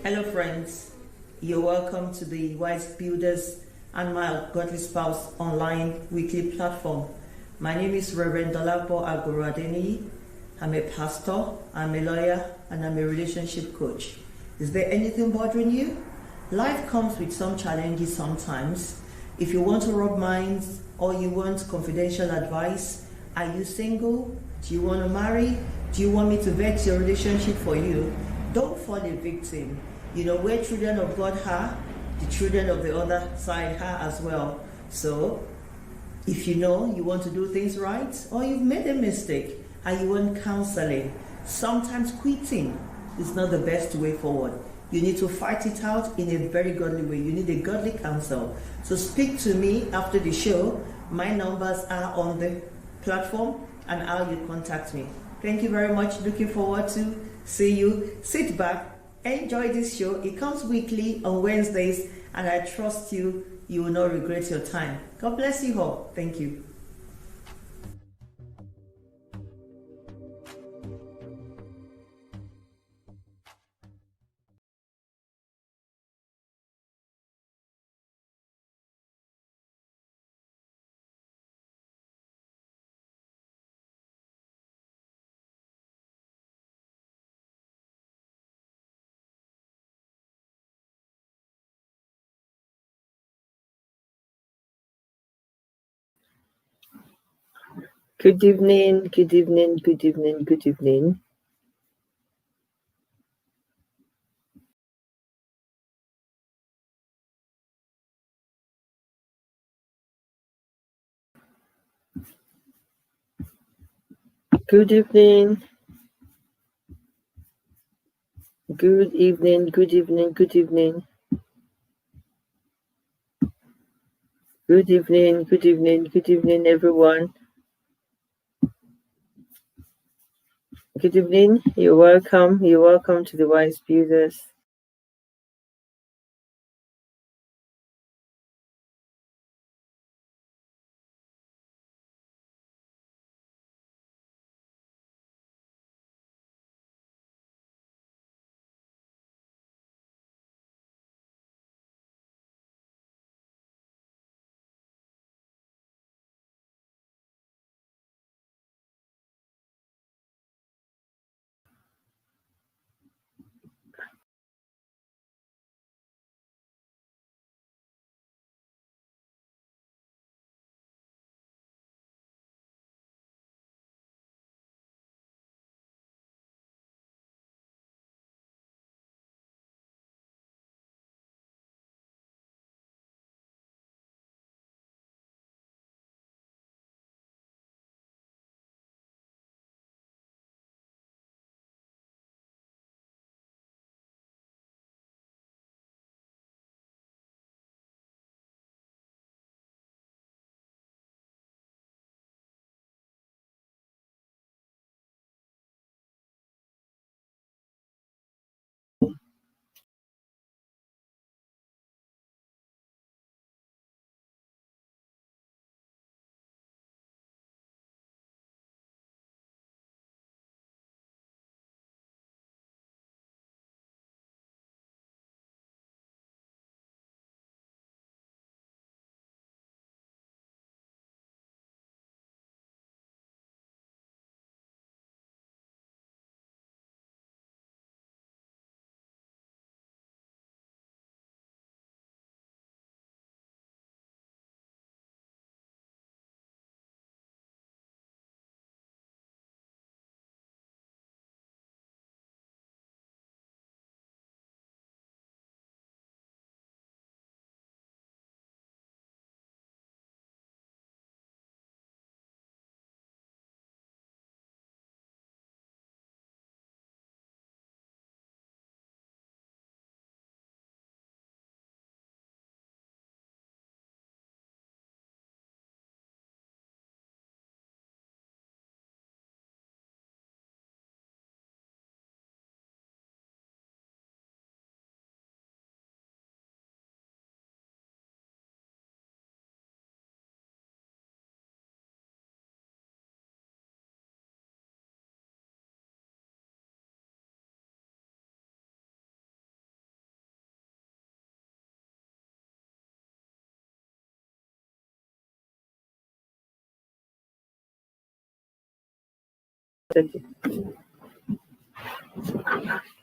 Hello, friends. You're welcome to the Wise Builders and My Godly Spouse online weekly platform. My name is Reverend Dolapo Agoradeni. I'm a pastor, I'm a lawyer, and I'm a relationship coach. Is there anything bothering you? Life comes with some challenges sometimes. If you want to rub minds or you want confidential advice, are you single? Do you want to marry? Do you want me to vet your relationship for you? Don't fall a victim. You know, where children of God are, the children of the other side are as well. So, if you know you want to do things right, or you've made a mistake and you want counseling, sometimes quitting is not the best way forward. You need to fight it out in a very godly way. You need a godly counsel. So speak to me after the show. My numbers are on the platform and how you contact me. Thank you very much. Looking forward to see you. Sit back. Enjoy this show. It comes weekly on Wednesdays, and I trust you will not regret your time. God bless you all. Thank you. Good evening, good evening, good evening, good evening. Good evening. Good evening, good evening, good evening. Good evening, good evening, good evening, everyone. Good evening. You're welcome. You're welcome to the Wise Builders.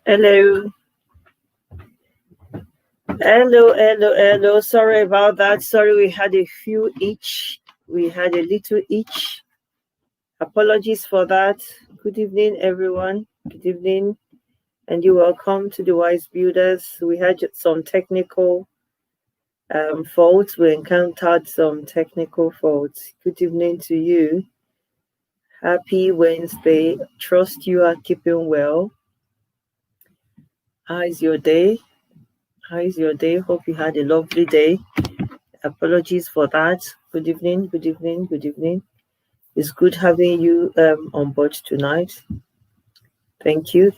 Hello. Hello. Sorry about that. Sorry, we had a few each. We had a little each. Apologies for that. Good evening, everyone. Good evening, and you're welcome to the Wise Builders. We had some technical faults. We encountered some technical faults. Good evening to you. Happy Wednesday. Trust you are keeping well. How is your day? Hope you had a lovely day. Apologies for that. Good evening. It's good having you on board tonight. Thank you.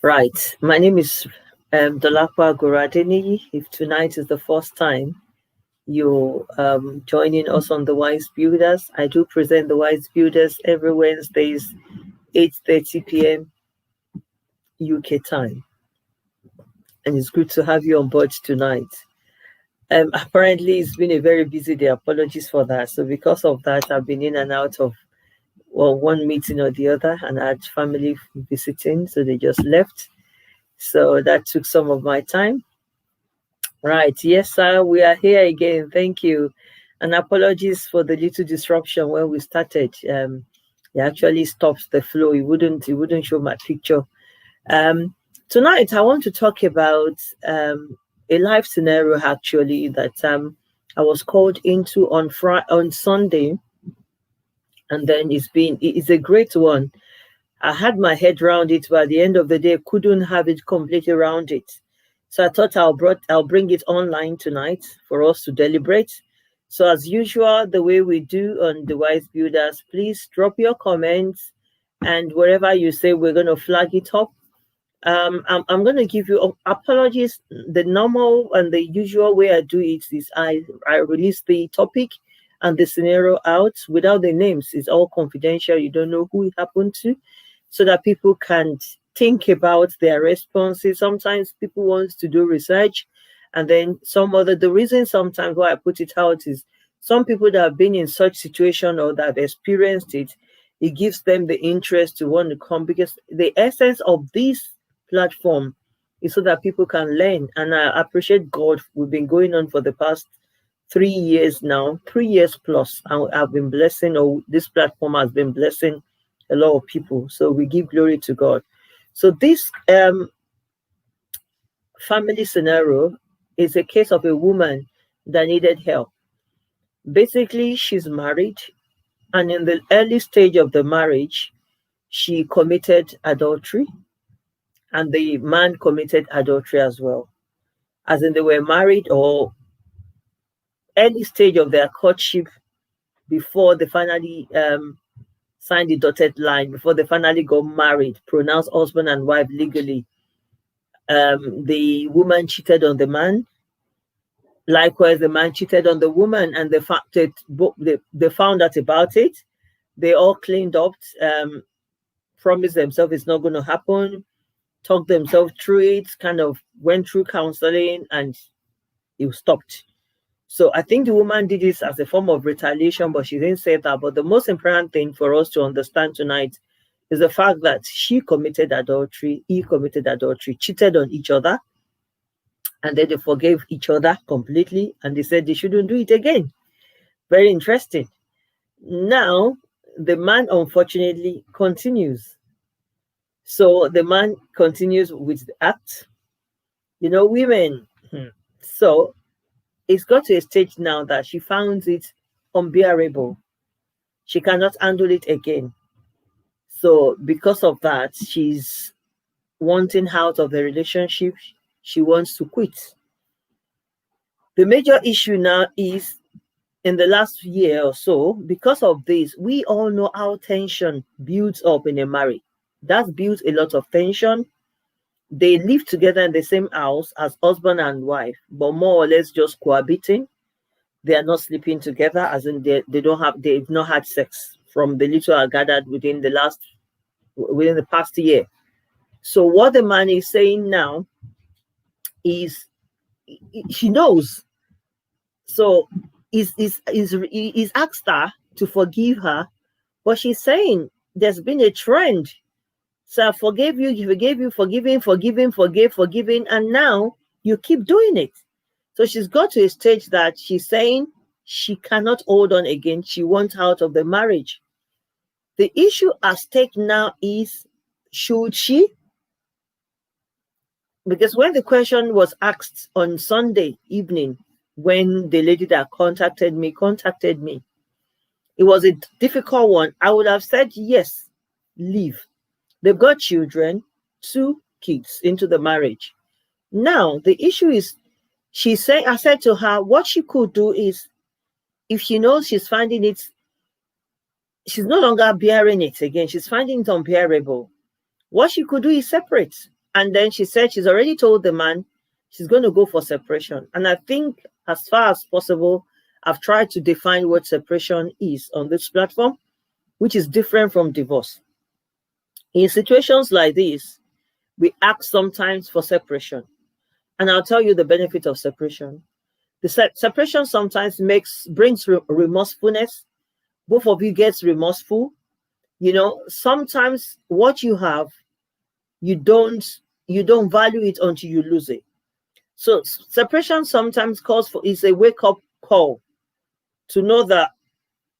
Right. My name is Dolakwa Goradini. If tonight is the first time you're joining us on the Wise Builders, I do present the Wise Builders every Wednesdays, 8:30 p.m. UK time. And it's good to have you on board tonight. Apparently, it's been a very busy day. Apologies for that. So because of that, I've been in and out of one meeting or the other, and I had family visiting, so they just left. So that took some of my time. Right. Yes, sir. We are here again. Thank you. And apologies for the little disruption when we started. It actually stopped the flow. It wouldn't show my picture. Tonight, I want to talk about a life scenario actually that I was called into on Sunday, and then it's a great one. I had my head around it, but at the end of the day, couldn't have it completely around it. So I thought I'll bring it online tonight for us to deliberate. So as usual, the way we do on the Wise Builders, please drop your comments, and wherever you say, we're going to flag it up. I'm going to give you apologies. The normal and the usual way I do it is I release the topic and the scenario out without the names. It's all confidential. You don't know who it happened to, so that people can think about their responses. Sometimes people want to do research, and then the reason sometimes why I put it out is some people that have been in such situation or that have experienced it, it gives them the interest to want to come, because the essence of this platform is so that people can learn. And I appreciate God. We've been going on for the past 3 years now, 3 years plus. I've been blessing, or this platform has been blessing a lot of people. So we give glory to God. So this family scenario is a case of a woman that needed help. Basically, she's married, and in the early stage of the marriage, she committed adultery, and the man committed adultery as well. As in, they were married or early stage of their courtship before they finally signed the dotted line, before they finally got married, pronounced husband and wife legally. The woman cheated on the man. Likewise, the man cheated on the woman, and they found out about it. They all cleaned up, promised themselves it's not going to happen, talked themselves through it, kind of went through counseling, and it stopped. So I think the woman did this as a form of retaliation, but she didn't say that. But the most important thing for us to understand tonight is the fact that she committed adultery, he committed adultery, cheated on each other, and then they forgave each other completely, and they said they shouldn't do it again. Very interesting. Now, the man unfortunately continues. So the man continues with the act. Women. So it's got to a stage now that she finds it unbearable. She cannot handle it again. So because of that, she's wanting out of the relationship. She wants to quit. The major issue now is, in the last year or so, because of this, we all know how tension builds up in a marriage. That builds a lot of tension. They live together in the same house as husband and wife, but more or less just cohabiting. They are not sleeping together, as in they've not had sex from the little I gathered within the past year. So what the man is saying now is, she knows. So is asked her to forgive her, but she's saying there's been a trend. So I forgave you, forgiving, and now you keep doing it. So she's got to a stage that she's saying she cannot hold on again. She wants out of the marriage. The issue at stake now is, should she? Because when the question was asked on Sunday evening, when the lady that contacted me, it was a difficult one. I would have said, yes, leave. They've got children, 2 kids into the marriage. Now, the issue is, I said to her, what she could do is, if she knows she's finding it, she's no longer bearing it again, she's finding it unbearable, what she could do is separate. And then she said she's already told the man she's going to go for separation. And I think, as far as possible, I've tried to define what separation is on this platform, which is different from divorce. In situations like this, we ask sometimes for separation. And I'll tell you the benefit of separation. The separation sometimes brings remorsefulness. Both of you gets remorseful. You know, sometimes what you have, you don't value it until you lose it. So separation sometimes is a wake-up call to know that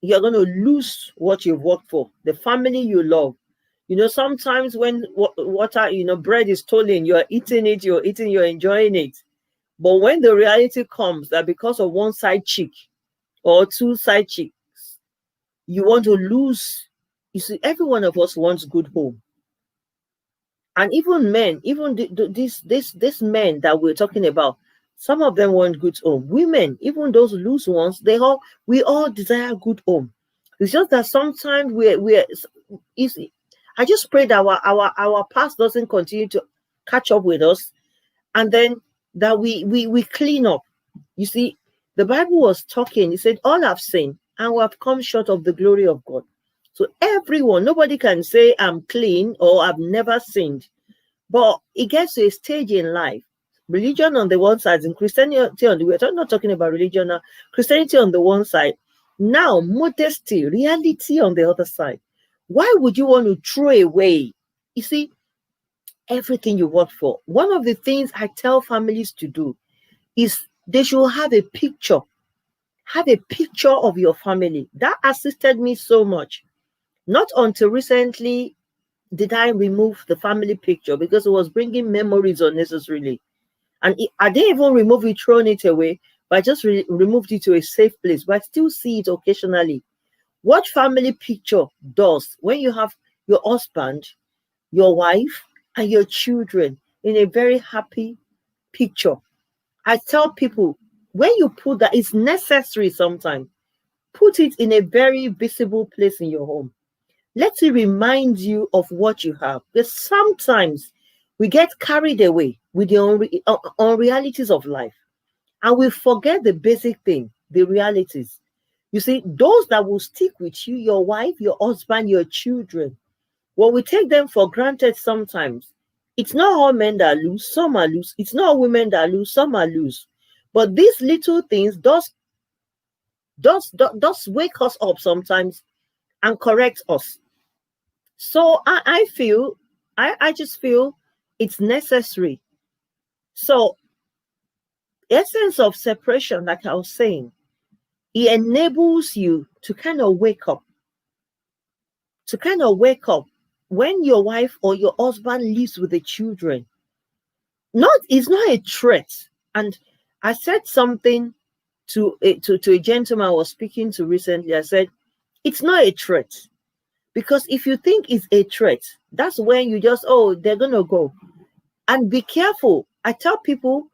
you're going to lose what you've worked for, the family you love. You know, sometimes when bread is stolen, you're eating it, you're enjoying it. But when the reality comes that because of one side chick or 2 side chicks, you want to lose. You see, every one of us wants good home. And even men, even this men that we're talking about, some of them want good home. Women, even those loose ones, we all desire good home. It's just that sometimes I just pray that our past doesn't continue to catch up with us, and then that we clean up. You see, the Bible was talking, it said, all have sinned and we have come short of the glory of God. So everyone, nobody can say I'm clean or I've never sinned. But it gets to a stage in life. Religion on the one side and Christianity on the other. We're not talking about religion now. Christianity on the one side. Now, modesty, reality on the other side. Why would you want to throw away, you see, everything you work for? One of the things I tell families to do is they should have a picture. Have a picture of your family. That assisted me so much. Not until recently did I remove the family picture because it was bringing memories unnecessarily. And I didn't even remove it, thrown it away, but I just removed it to a safe place. But I still see it occasionally. What family picture does when you have your husband, your wife, and your children in a very happy picture. I tell people, when you put that, it's necessary sometimes. Put it in a very visible place in your home. Let it remind you of what you have. Because sometimes we get carried away with the unrealities of life. And we forget the basic thing, the realities. You see, those that will stick with you, your wife, your husband, your children, when we take them for granted sometimes, it's not all men that lose, some are loose. It's not all women that lose, some are loose. But these little things does wake us up sometimes and correct us. So I just feel it's necessary. So essence of separation, like I was saying, it enables you to kind of wake up. When your wife or your husband lives with the children. It's not a threat. And I said something to a gentleman I was speaking to recently. I said, it's not a threat. Because if you think it's a threat, that's when you just, they're going to go. And be careful. I tell people,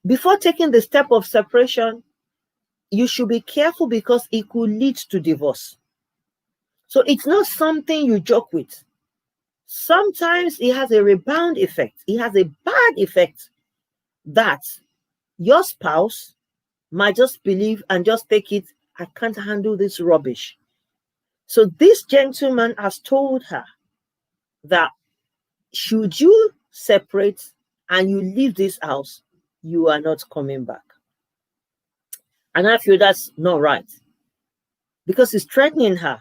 before taking the step of separation, you should be careful because it could lead to divorce. So it's not something you joke with. Sometimes it has a rebound effect. It has a bad effect that your spouse might just believe and just take it, I can't handle this rubbish. So this gentleman has told her that should you separate and you leave this house, you are not coming back. And I feel that's not right because it's threatening her.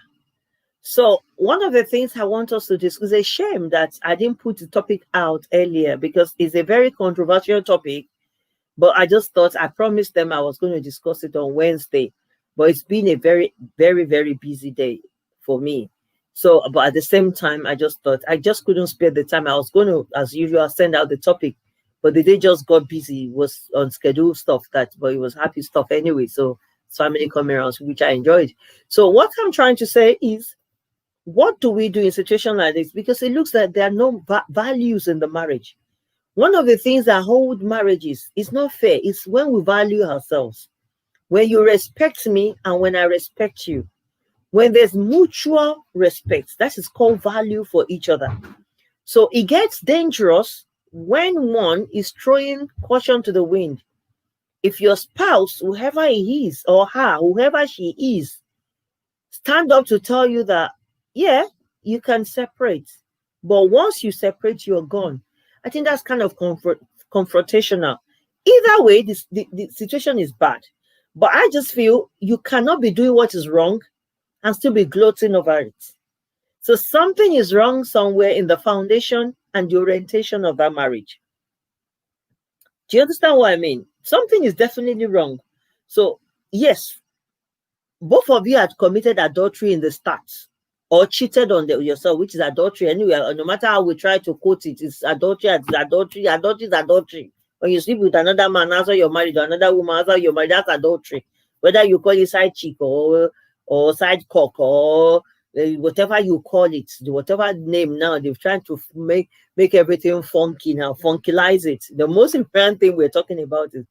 So one of the things I want us to discuss, a shame that I didn't put the topic out earlier because it's a very controversial topic, but I just thought I promised them I was going to discuss it on Wednesday. But it's been a very, very, very busy day for me. So, but at the same time, I just thought I just couldn't spare the time. I was going to, as usual, send out the topic, but the day just got busy. It was on schedule stuff but it was happy stuff anyway. So it's family coming around, which I enjoyed. So what I'm trying to say is, what do we do in situations like this? Because it looks like there are no values in the marriage. One of the things that hold marriages is not fair. It's when we value ourselves. When you respect me and when I respect you. When there's mutual respect, that is called value for each other. So it gets dangerous when one is throwing caution to the wind. If your spouse, whoever he is or her, whoever she is, stand up to tell you that, yeah, you can separate. But once you separate, you're gone. I think that's kind of confrontational. Either way, the situation is bad. But I just feel you cannot be doing what is wrong and still be gloating over it. So something is wrong somewhere in the foundation and the orientation of that marriage. Do you understand what I mean? Something is definitely wrong. So, yes, both of you had committed adultery in the start or cheated on yourself, which is adultery anyway. No matter how we try to quote it, it's adultery, adultery is adultery. When you sleep with another man after you're married, or another woman after you're married, that's adultery. Whether you call it side chick or side cock or whatever you call it, whatever name now, they're trying to make everything funky now, funkylize it. The most important thing we're talking about is,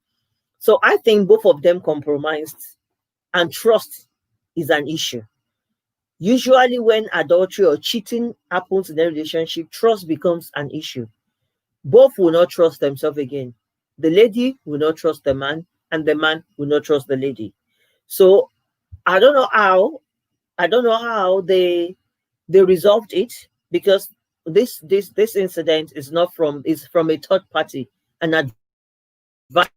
so I think both of them compromised, and trust is an issue. Usually when adultery or cheating happens in a relationship, trust becomes an issue. Both will not trust themselves again. The lady will not trust the man, and the man will not trust the lady. So I don't know how they resolved it, because this incident is from a third party, an advice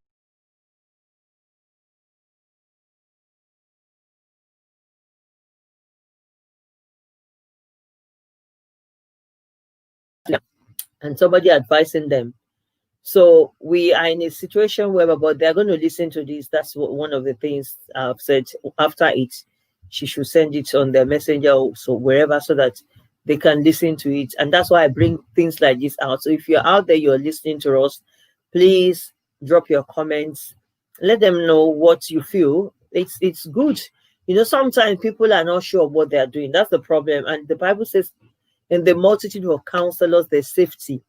and somebody advising them. So we are in a situation where, but they're going to listen to this. That's one of the things I've said. After it, she should send it on their messenger, so wherever, so that they can listen to it. And that's why I bring things like this out. So if you're out there, you're listening to us, please drop your comments. Let them know what you feel. It's good. You know, sometimes people are not sure of what they are doing. That's the problem. And the Bible says, in the multitude of counselors, there's safety.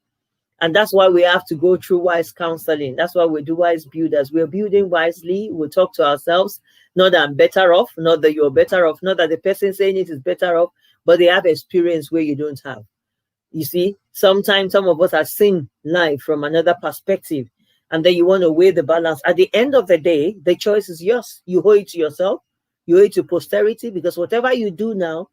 And that's why we have to go through wise counseling. That's why we do wise builders. We're building wisely. We talk to ourselves. Not that I'm better off, not that you're better off, not that the person saying it is better off, but they have experience where you don't have. You see, sometimes some of us have seen life from another perspective, and then you want to weigh the balance. At the end of the day, the choice is yours. You owe it to yourself. You owe it to posterity, because whatever you do now,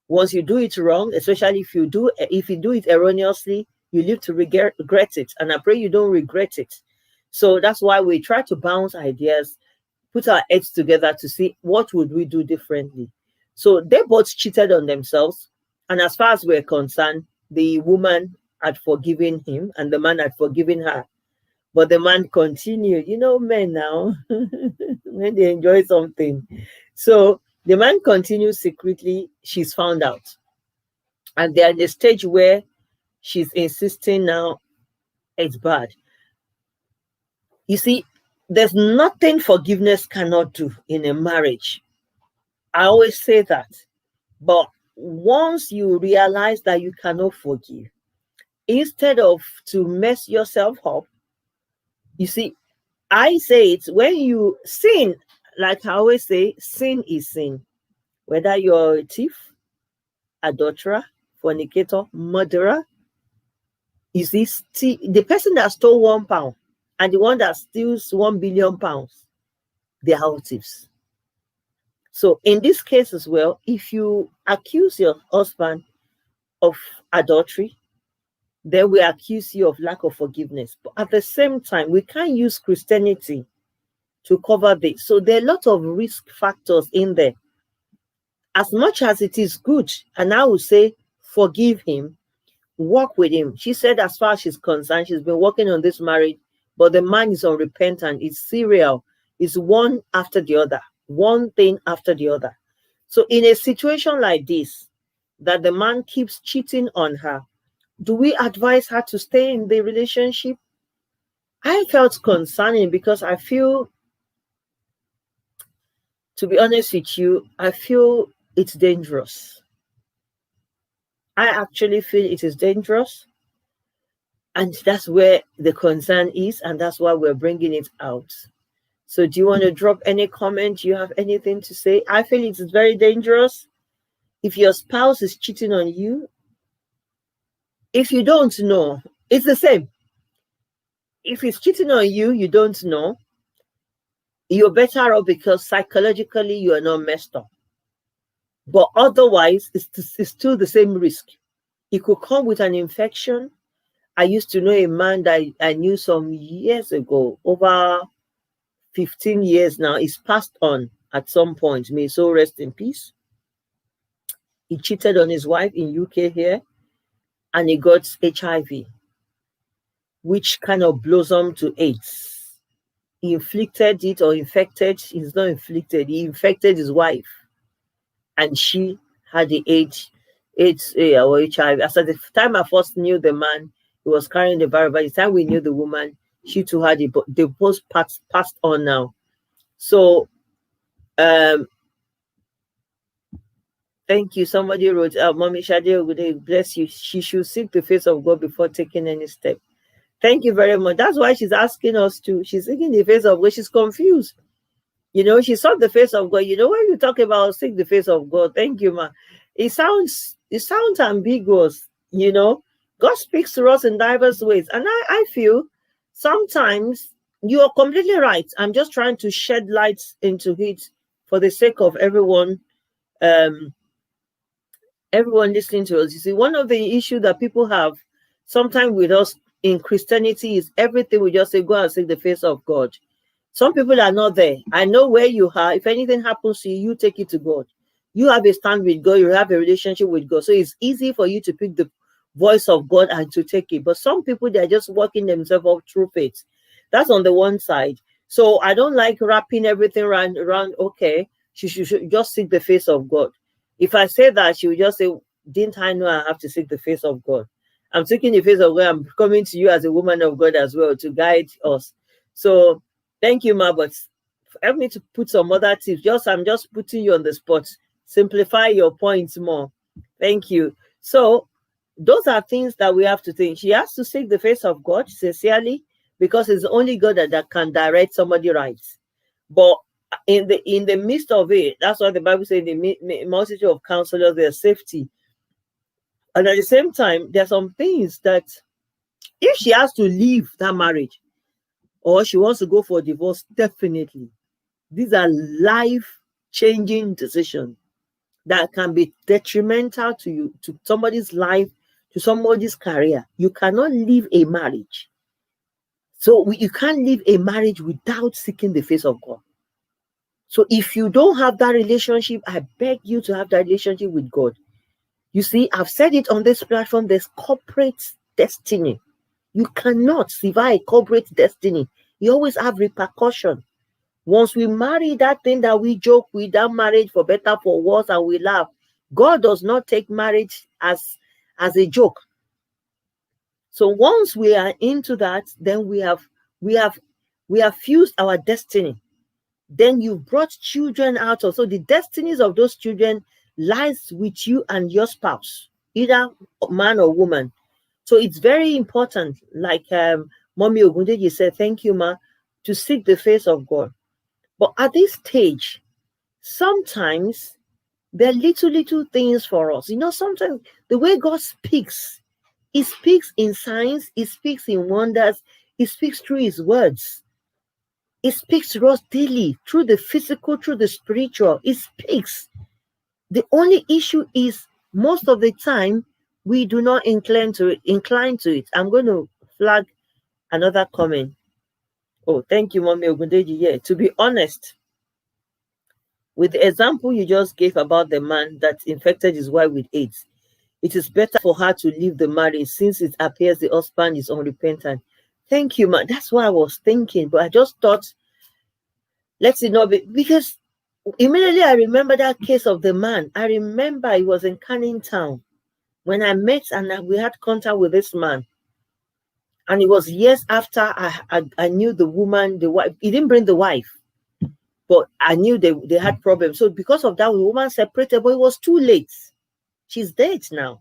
once you do it wrong, especially if you do it erroneously, you live to regret it. And I pray you don't regret it. So that's why we try to bounce ideas, put our heads together to see what would we do differently. So they both cheated on themselves. And as far as we're concerned, the woman had forgiven him and the man had forgiven her. But the man continued. You know, men now, when they enjoy something. So the man continues secretly. She's found out. And they're in a stage where she's insisting now it's bad. You see, there's nothing forgiveness cannot do in a marriage. I always say that. But once you realize that you cannot forgive, instead of to mess yourself up, you see, I say it, when you sin, like I always say, sin is sin. Whether you're a thief, adulterer, fornicator, murderer, you see, the person that stole £1 and the one that steals £1 billion, they are all thieves. So in this case as well, if you accuse your husband of adultery, then we accuse you of lack of forgiveness. But at the same time, we can't use Christianity to cover this. So there are a lot of risk factors in there. As much as it is good, and I would say forgive him, work with him. She said, as far as she's concerned, she's been working on this marriage, but the man is unrepentant. It's serial. It's one after the other, one thing after the other. So in a situation like this, that the man keeps cheating on her, do we advise her to stay in the relationship? I felt concerning because I feel, to be honest with you, I feel it's dangerous. I actually feel it is dangerous. And that's where the concern is, and that's why we're bringing it out. So do you want to drop any comment? Do you have anything to say? I feel it is very dangerous. If your spouse is cheating on you, if you don't know, it's the same. If he's cheating on you, you don't know, you're better off because psychologically you are not messed up. But otherwise, it's still the same risk. It could come with an infection. I used to know a man that I knew some years ago, over 15 years now. He's passed on at some point. May so rest in peace. He cheated on his wife in UK here, and he got HIV, which kind of blossomed to AIDS. He inflicted it, or infected. He's not inflicted. He infected his wife, and she had the AIDS or HIV. As at the time I first knew the man, he was carrying the virus. By the time we knew the woman, she too had it. But they both passed on now. So, thank you. Somebody wrote, Mommy Shade, bless you. She should seek the face of God before taking any step. Thank you very much. That's why she's asking us to. She's seeking the face of God. She's confused. You know, she saw the face of God. You know, when you talk about seek the face of God, thank you, ma. It sounds ambiguous, you know. God speaks to us in diverse ways. And I feel sometimes you are completely right. I'm just trying to shed light into it for the sake of everyone, everyone listening to us. You see, one of the issues that people have sometimes with us in Christianity is everything we just say, go and seek the face of God. Some people are not there. I know where you are. If anything happens to you, you take it to God. You have a stand with God. You have a relationship with God. So it's easy for you to pick the voice of God and to take it. But some people, they're just working themselves up through faith. That's on the one side. So I don't like wrapping everything around okay, she should just seek the face of God. If I say that, she will just say, didn't I know I have to seek the face of God? I'm seeking the face of God. I'm coming to you as a woman of God as well to guide us. So thank you, ma, but help me to put some other tips. I'm just putting you on the spot. Simplify your points more. Thank you. So those are things that we have to think. She has to seek the face of God sincerely, because it's only God that can direct somebody right. But in the midst of it, that's why the Bible says in the multitude of counselors, there's safety. And at the same time, there are some things that if she has to leave that marriage or she wants to go for a divorce, definitely, these are life-changing decisions that can be detrimental to you, to somebody's life, to somebody's career. You cannot leave a marriage. So you can't leave a marriage without seeking the face of God. So if you don't have that relationship, I beg you to have that relationship with God. You see, I've said it on this platform, there's corporate destiny. You cannot survive corporate destiny. You always have repercussion. Once we marry, that thing that we joke with, that marriage for better, for worse, and we laugh, God does not take marriage as a joke. So once we are into that, then we have fused our destiny. Then you've brought children out of, so the destinies of those children lies with you and your spouse, either man or woman. So it's very important, like Mommy Ogundeji said, thank you, ma, to seek the face of God. But at this stage, sometimes there are little things for us. You know, sometimes the way God speaks, He speaks in signs, He speaks in wonders, He speaks through His words. He speaks to us daily, through the physical, through the spiritual. He speaks. The only issue is most of the time we do not incline to it. I'm going to flag another comment. Oh, thank you, Mommy Ogundeji. Yeah, to be honest, with the example you just gave about the man that infected his wife with AIDS, it is better for her to leave the marriage since it appears the husband is unrepentant. Thank you, man. That's what I was thinking, but I just thought, let's it not be, because immediately I remember that case of the man. I remember he was in Canning Town when I met and we had contact with this man. And it was years after I knew the woman, the wife. He didn't bring the wife, but I knew they had problems. So because of that, the woman separated, but it was too late. She's dead now.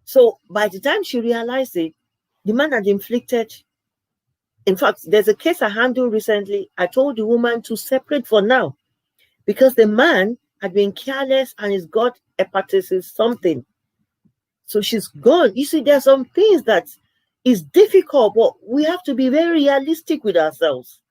So by the time she realized it, the man had inflicted. In fact, there's a case I handled recently. I told the woman to separate for now because the man had been careless and he's got hepatitis something. So she's gone. You see, there's some things that is difficult, but we have to be very realistic with ourselves.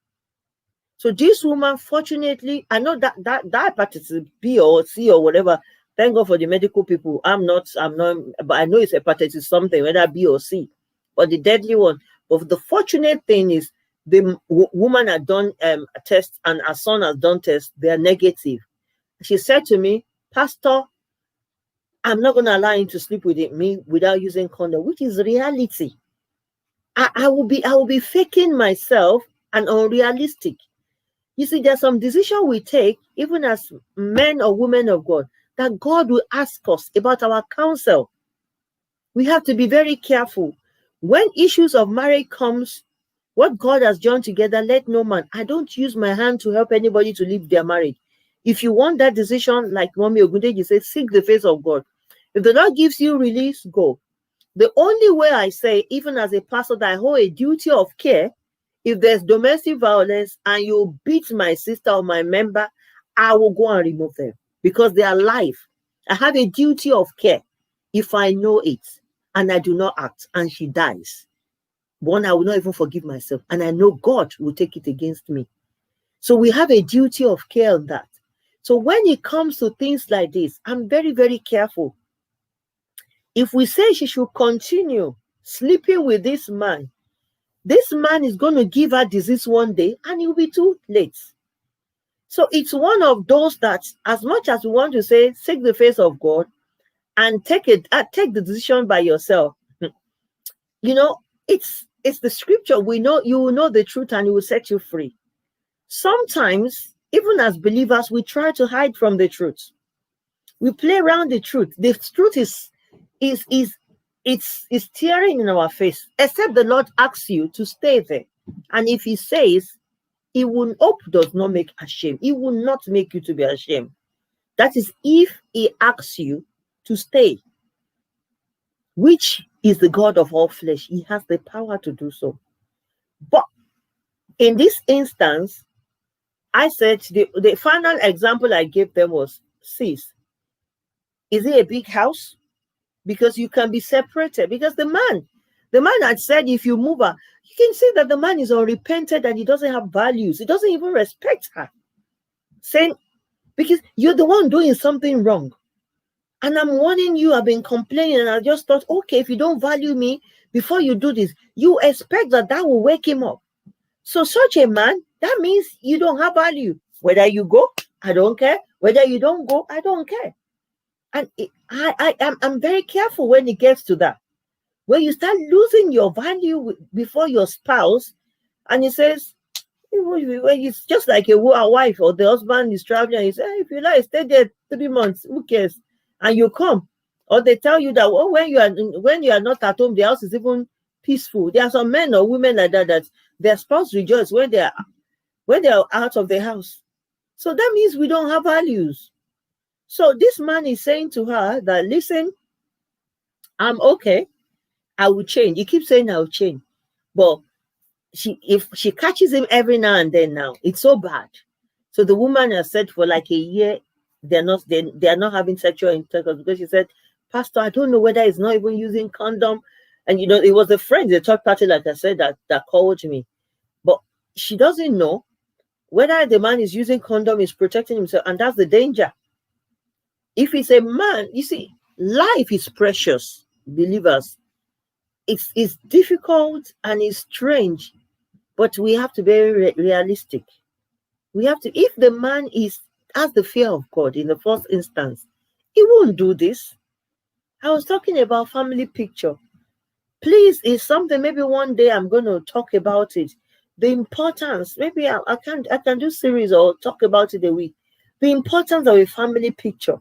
So this woman, fortunately, I know that hepatitis B or C or whatever. Thank God for the medical people. I'm not, but I know it's hepatitis something, whether B or C, but the deadly one. But the fortunate thing is the woman had done a test and her son has done tests. They are negative. She said to me, Pastor, I'm not going to allow him to sleep with me without using condom, which is reality. I will be faking myself and unrealistic. You see, there's some decision we take, even as men or women of God, that God will ask us about our counsel. We have to be very careful. When issues of marriage comes, what God has joined together, let no man. I don't use my hand to help anybody to leave their marriage. If you want that decision, like Mommy Ogundeji said, seek the face of God. If the Lord gives you release, go. The only way I say, even as a pastor, that I hold a duty of care, if there's domestic violence and you beat my sister or my member, I will go and remove them because they are alive. I have a duty of care. If I know it and I do not act and she dies, one, I will not even forgive myself. And I know God will take it against me. So we have a duty of care on that. So when it comes to things like this, I'm very, very careful. If we say she should continue sleeping with this man is going to give her disease one day and it will be too late. So it's one of those that, as much as we want to say, seek the face of God and take the decision by yourself. You know, it's the scripture. We know you will know the truth and it will set you free. Sometimes, even as believers, we try to hide from the truth. We play around the truth. The truth is tearing in our face, except the Lord asks you to stay there. And if he says, he will hope does not make ashamed. He will not make you to be ashamed. That is if he asks you to stay, which is the God of all flesh. He has the power to do so. But in this instance, I said the final example I gave them was, sis, is it a big house? Because you can be separated. Because the man had said, if you move her, you can see that the man is unrepented and he doesn't have values. He doesn't even respect her. Saying, because you're the one doing something wrong. And I'm warning you, I've been complaining, and I just thought, okay, if you don't value me before you do this, you expect that will wake him up. So such a man, that means you don't have value. Whether you go, I don't care. Whether you don't go, I don't care. And I'm very careful when it gets to that. When you start losing your value before your spouse, and he says, it's just like a wife or the husband is traveling and he says, hey, if you like, stay there 3 months, who cares? And you come. Or they tell you that, oh, when you are not at home, the house is even peaceful. There are some men or women like that their spouse rejoices when they are out of the house. So that means we don't have values. So this man is saying to her that, listen, I'm okay. I will change. He keeps saying I will change. But if she catches him every now and then now, it's so bad. So the woman has said for like a year, they're not having sexual intercourse because she said, Pastor, I don't know whether he's not even using condom. And it was a friend, the third party, like I said, that called me. But she doesn't know whether the man is using condom, is protecting himself, and that's the danger. If it's a man, you see, life is precious, believers. It's difficult and it's strange. But we have to be very realistic. We have to, if the man has the fear of God in the first instance, he won't do this. I was talking about family picture. Please, it's something, maybe one day I'm going to talk about it. The importance, maybe I can do series or talk about it a week. The importance of a family picture.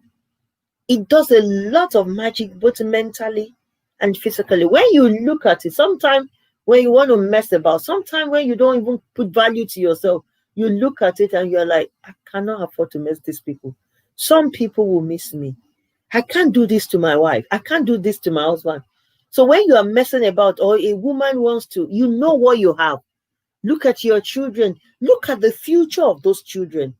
It does a lot of magic, both mentally and physically. When you look at it, sometimes when you want to mess about, sometimes when you don't even put value to yourself, you look at it and you're like, I cannot afford to mess these people. Some people will miss me. I can't do this to my wife. I can't do this to my husband. So when you are messing about, or a woman wants to, you know what you have. Look at your children. Look at the future of those children.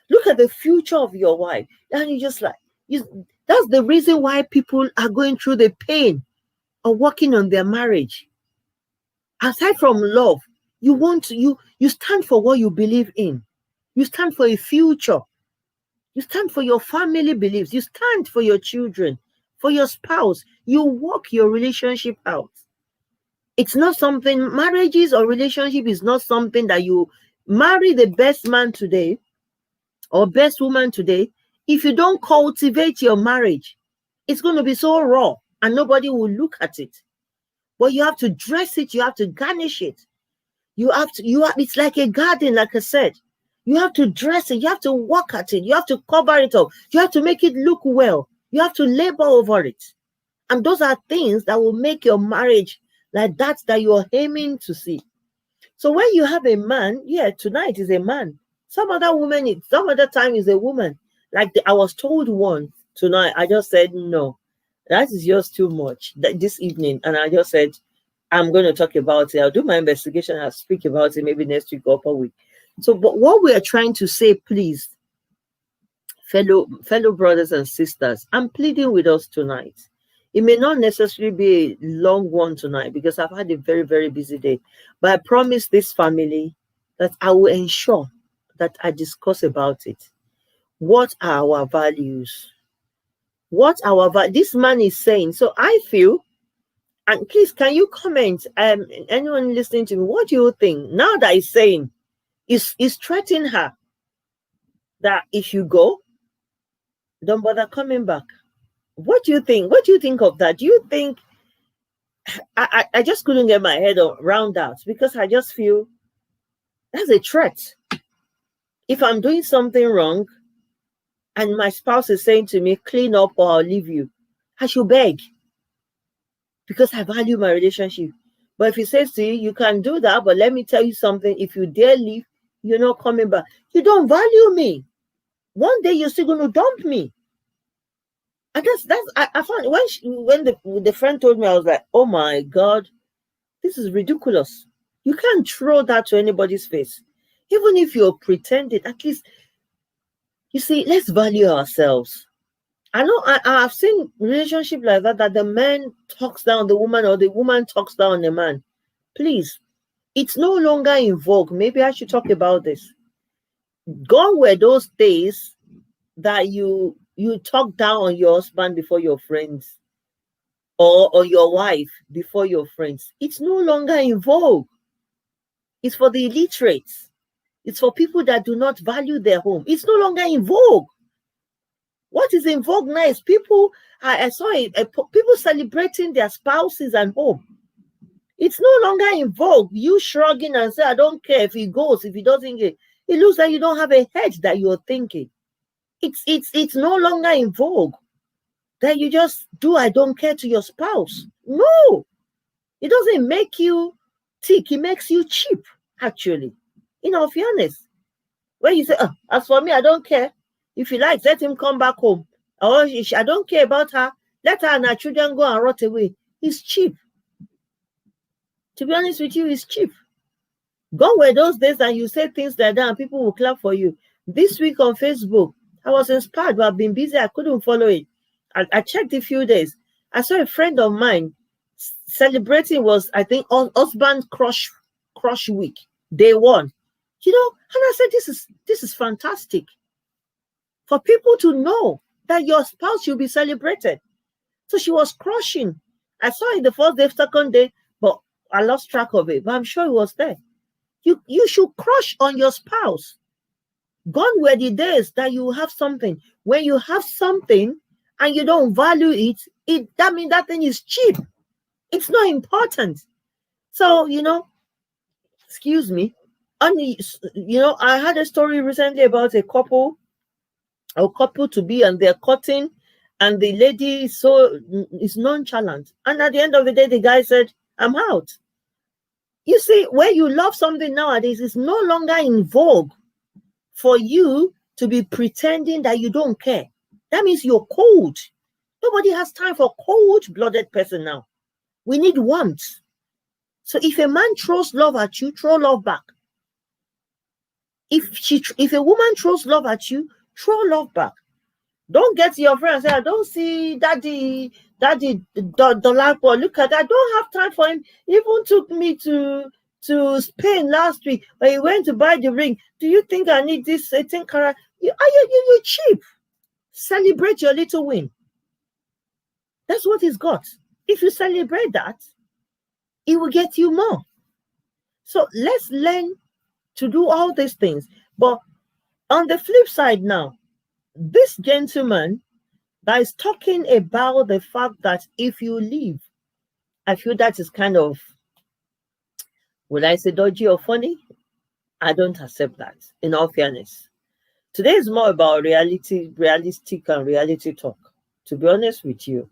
Look at the future of your wife. And you just like, that's the reason why people are going through the pain of working on their marriage. Aside from love, you stand for what you believe in. You stand for a future. You stand for your family beliefs. You stand for your children, for your spouse. You work your relationship out. It's not something, marriages or relationship is not something that you marry the best man today or best woman today. If you don't cultivate your marriage, it's going to be so raw and nobody will look at it. But you have to dress it. You have to garnish it. It's like a garden, like I said. You have to dress it. You have to work at it. You have to cover it up. You have to make it look well. You have to labor over it. And those are things that will make your marriage like that you're aiming to see. So when you have a man, tonight is a man. Some other time is a woman. Like I was told one tonight, I just said, no, that is just too much this evening. And I just said, I'm going to talk about it. I'll do my investigation. I'll speak about it maybe next week or upper week. So, but what we are trying to say, please, fellow brothers and sisters, I'm pleading with us tonight. It may not necessarily be a long one tonight because I've had a very, very busy day. But I promise this family that I will ensure that I discuss about it. What are our values? This man is saying. So I feel, and please, can you comment? Anyone listening to me, what do you think? Now that he's saying, is threatening her that if you go, don't bother coming back. What do you think? What do you think of that? Do you think I just couldn't get my head around that because I just feel that's a threat. If I'm doing something wrong and my spouse is saying to me, clean up or I'll leave you, I should beg because I value my relationship. But if he says to you, you can do that, but let me tell you something, if you dare leave, you're not coming back. You don't value me. One day you're still going to dump me. And I found when the friend told me, I was like, oh my God, this is ridiculous. You can't throw that to anybody's face. Even if you're pretending, at least, you see, let's value ourselves. I know I've seen relationship like that the man talks down the woman or the woman talks down the man. Please, it's no longer in vogue. Maybe I should talk about this. Gone were those days that you talk down on your husband before your friends or your wife before your friends. It's no longer in vogue. It's for the illiterates. It's for people that do not value their home. It's no longer in vogue. What is in vogue now is people, I saw people celebrating their spouses and home. It's no longer in vogue. You shrugging and say, I don't care if he goes, if he doesn't get. It looks like you don't have a head that you're thinking. It's no longer in vogue that you just do I don't care to your spouse. No, it doesn't make you tick. It makes you cheap, actually. In all fairness, when you say, as for me, I don't care. If you like, let him come back home. Or I don't care about her. Let her and her children go and rot away. It's cheap. To be honest with you, it's cheap. Gone were those days that you say things like that and people will clap for you. This week on Facebook, I was inspired, but I've been busy. I couldn't follow it. I checked a few days. I saw a friend of mine celebrating was, I think, husband crush week, day one. You know, and I said, this is fantastic. For people to know that your spouse should be celebrated. So she was crushing. I saw it the first day, second day, but I lost track of it. But I'm sure it was there. You should crush on your spouse. Gone were the days that you have something. When you have something and you don't value it, that means that thing is cheap. It's not important. So, excuse me. And, I had a story recently about a couple to be, and they're cutting, and the lady is nonchalant. And at the end of the day, the guy said, I'm out. You see, when you love something nowadays, it's no longer in vogue for you to be pretending that you don't care. That means you're cold. Nobody has time for cold-blooded person now. We need warmth. So if a man throws love at you, throw love back. If a woman throws love at you, throw love back. Don't get to your friend and say, I don't see daddy Dolapo. Look at that. I don't have time for him. He even took me to Spain last week, but he went to buy the ring. Do you think I need this 18 carat? You're cheap. Celebrate your little win. That's what he's got. If you celebrate that, it will get you more. So let's learn to do all these things. But on the flip side now, this gentleman that is talking about the fact that if you leave, I feel that is kind of, would I say dodgy or funny? I don't accept that, in all fairness. Today is more about realistic and reality talk. To be honest with you,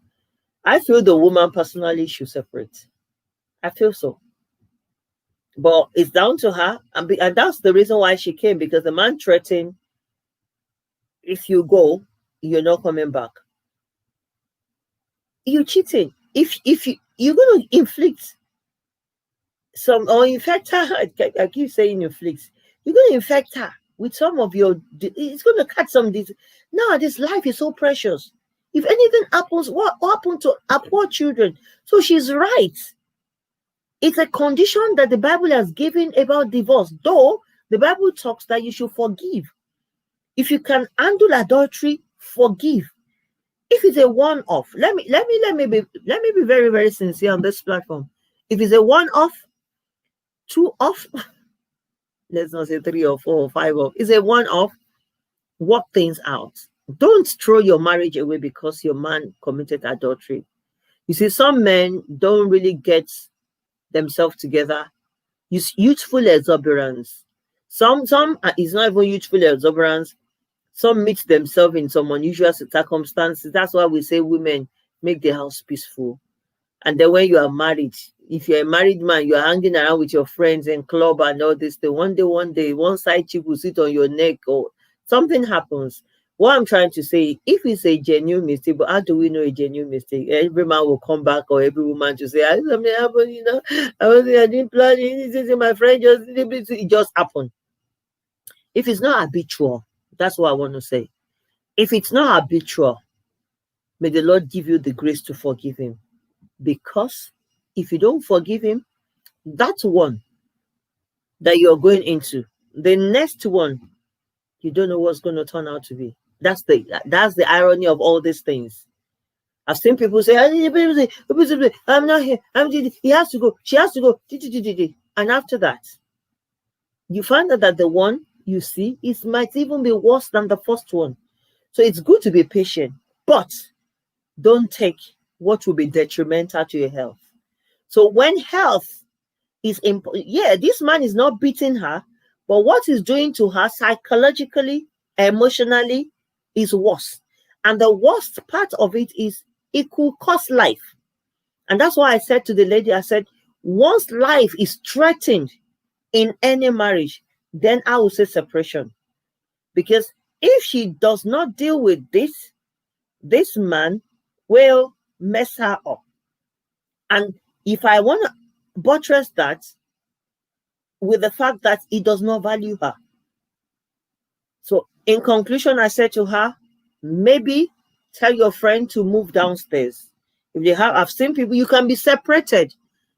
I feel the woman personally should separate. I feel so. But it's down to her. And that's the reason why she came, because the man threatened, if you go, you're not coming back. You're cheating. If you're going to inflict some, or infect her, I keep saying inflict, you're going to infect her with some of your, it's going to catch some disease. Now, this life is so precious. If anything happens, what happened to our poor children? So she's right. It's a condition that the Bible has given about divorce, though the Bible talks that you should forgive. If you can handle adultery, forgive. If it's a one-off, let me be very, very sincere on this platform. If it's a one-off, two-off, let's not say 3 or 4 or 5 off. It's a one-off. Work things out. Don't throw your marriage away because your man committed adultery. You see, some men don't really get themselves together. It's youthful exuberance. Some it's not even youthful exuberance. Some meet themselves in some unusual circumstances. That's why we say women make the house peaceful. And then when you are married, if you're a married man, you're hanging around with your friends in club and all this. One day, one side chick will sit on your neck or something happens. What I'm trying to say, if it's a genuine mistake, but how do we know a genuine mistake? Every man will come back, or every woman to say, something happened, I didn't plan it, my friend it just happened. If it's not habitual, that's what I want to say. If it's not habitual, may the Lord give you the grace to forgive him. Because if you don't forgive him, that one that you're going into, the next one, you don't know what's going to turn out to be. That's the irony of all these things. I've seen people say, I'm not here. He has to go. She has to go. And after that, you find out that the one you see might even be worse than the first one. So it's good to be patient, but don't take what will be detrimental to your health. So when health is important, this man is not beating her, but what he's doing to her psychologically, emotionally, is worse. And the worst part of it is it could cost life. And that's why I said to the lady, I said, once life is threatened in any marriage, then I will say separation. Because if she does not deal with this man will mess her up. And if I want to buttress that with the fact that he does not value her. So in conclusion, I said to her, maybe tell your friend to move downstairs. If they have, I've seen people, you can be separated.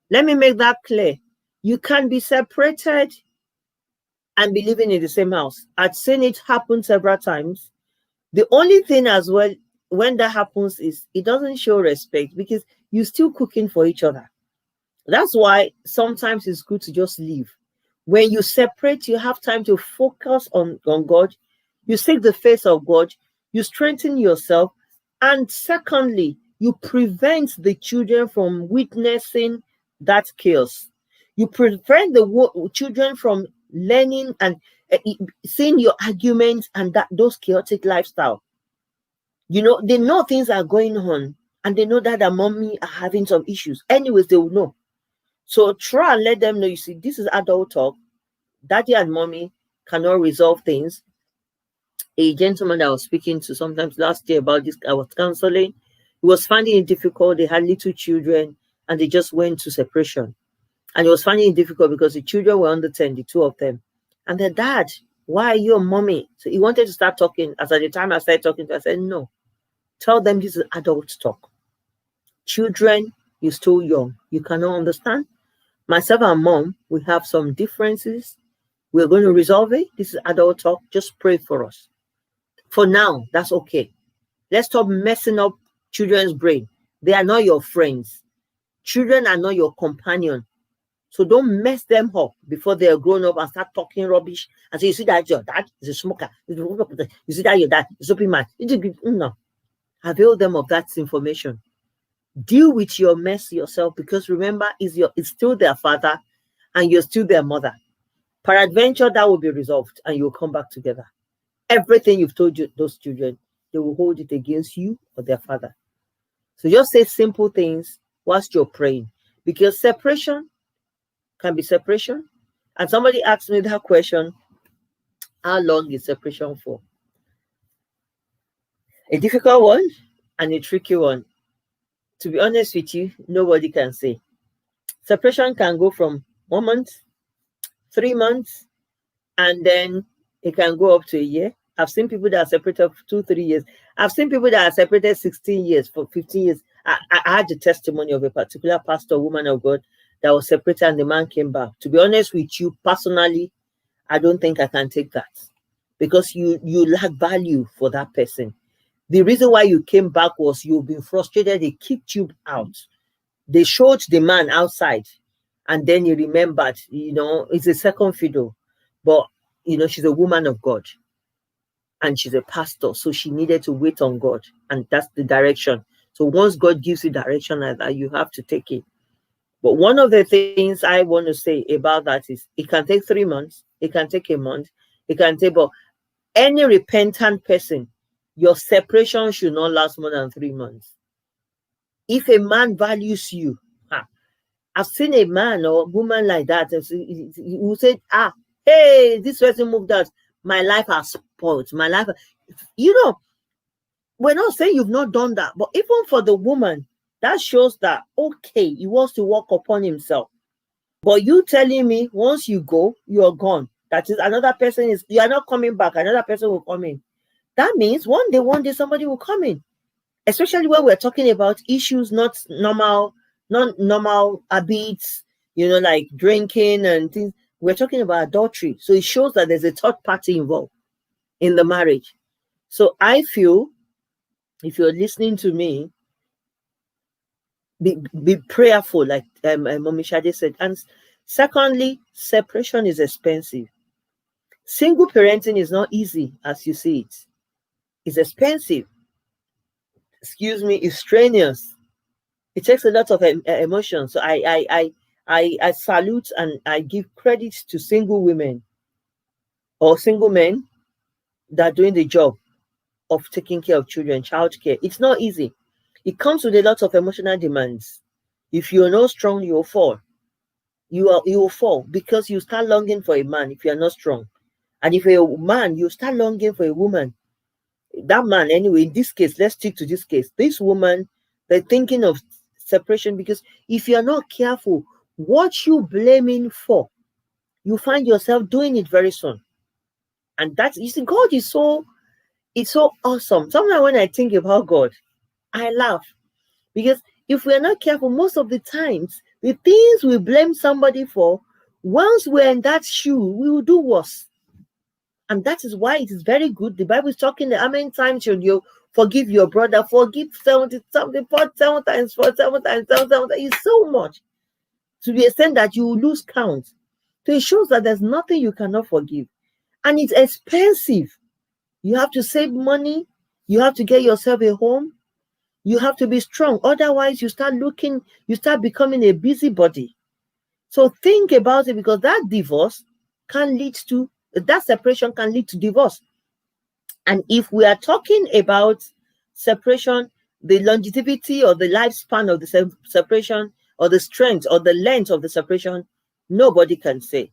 Let me make that clear. You can be separated and be living in the same house. I've seen it happen several times. The only thing as well, when that happens, is it doesn't show respect because you're still cooking for each other. That's why sometimes it's good to just leave. When you separate, you have time to focus on God. You seek the face of God. You strengthen yourself. And secondly, you prevent the children from witnessing that chaos. You prevent the children from learning and seeing your arguments and those chaotic lifestyle. You know, they know things are going on, and they know that their mommy are having some issues. Anyways, they will know. So try and let them know, you see, this is adult talk. Daddy and mommy cannot resolve things. A gentleman that I was speaking to sometimes last year about this, I was counseling. He was finding it difficult. They had little children and they just went to separation. And he was finding it difficult because the children were under 10, the two of them. And their dad, why are you a mommy? So he wanted to start talking. As at the time I started talking to him, I said, no, tell them this is adult talk. Children, you're still young. You cannot understand. Myself and mom, we have some differences. We're going to resolve it. This is adult talk. Just pray for us. For now, that's okay. Let's stop messing up children's brain. They are not your friends. Children are not your companion. So don't mess them up before they are grown up and start talking rubbish and say, you see that your dad is a smoker. You see that your dad is a man. No. Avail them of that information. Deal with your mess yourself, because remember, it's still their father and you're still their mother. Peradventure, that will be resolved and you'll come back together. Everything you've told those children, they will hold it against you or their father. So just say simple things whilst you're praying, because separation can be separation. And somebody asked me that question, how long is separation for? A difficult one and a tricky one. To be honest with you, nobody can say. Separation can go from 1 month, 3 months, and then it can go up to a year. I've seen people that are separated for 2-3 years. I've seen people that are separated 16 years, for 15 years. I had the testimony of a particular pastor, woman of God, that was separated and the man came back. To be honest with you, personally, I don't think I can take that, because you lack value for that person. The reason why you came back was you've been frustrated. They kicked you out. They showed the man outside, and then you remembered, it's a second fiddle. But, she's a woman of God and she's a pastor. So she needed to wait on God, and that's the direction. So once God gives you direction like that, you have to take it. But one of the things I want to say about that is it can take 3 months. It can take a month. It can take, but any repentant person, your separation should not last more than 3 months. If a man values you, I've seen a man or woman like that who said, hey, this person moved out. My life has spoiled. My life, we're not saying you've not done that, but even for the woman, that shows that, okay, he wants to work upon himself. But you telling me once you go, you're gone. That is, another person you are not coming back. Another person will come in. That means one day somebody will come in. Especially when we're talking about issues, not normal habits, like drinking and things. We're talking about adultery. So it shows that there's a third party involved in the marriage. So I feel, if you're listening to me, be prayerful, like Mommy Shade said. And secondly, separation is expensive. Single parenting is not easy as you see it. It's expensive. It's strenuous. It takes a lot of emotion. So I salute and I give credit to single women or single men that are doing the job of taking care of children, childcare. It's not easy. It comes with a lot of emotional demands. If you're not strong, you'll fall. You will fall because you start longing for a man if you're not strong. And if you're a man, you start longing for a woman. That man, anyway, in this case, let's stick to this case. This woman, they're thinking of separation because if you're not careful, what you blaming for, you find yourself doing it very soon. And that's, you see, God is so awesome. Sometimes when I think about God, I laugh, because if we're not careful, most of the times, the things we blame somebody for, once we're in that shoe, we will do worse. And that is why it is very good. The Bible is talking how many times should you forgive your brother? Forgive 70 something, 7 times, 7 times, 7 times. It's so much, to the extent that you will lose count. So it shows that there's nothing you cannot forgive. And it's expensive. You have to save money. You have to get yourself a home. You have to be strong. Otherwise, you start becoming a busybody. So think about it, because that separation can lead to divorce. And if we are talking about separation, the longevity or the lifespan of the separation, or the strength or the length of the separation, nobody can say.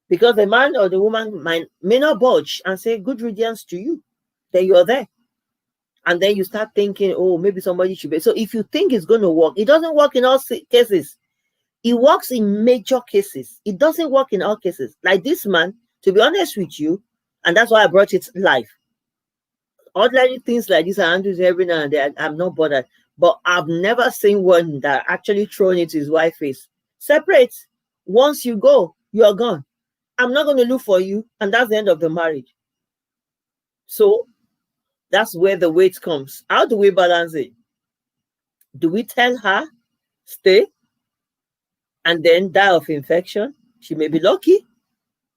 Because the man or the woman may not budge and say, good riddance to you. Then you're there. And then you start thinking, oh, maybe somebody should be. So if you think it's going to work, it doesn't work in all cases. It works in major cases. It doesn't work in all cases. Like this man, to be honest with you, and that's why I brought it live. Ordinary things like this I handle every now and then. I'm not bothered. But I've never seen one that actually thrown it to his wife's face. Separate. Once you go, you are gone. I'm not going to look for you. And that's the end of the marriage. So that's where the weight comes. How do we balance it? Do we tell her, stay, and then die of infection? She may be lucky.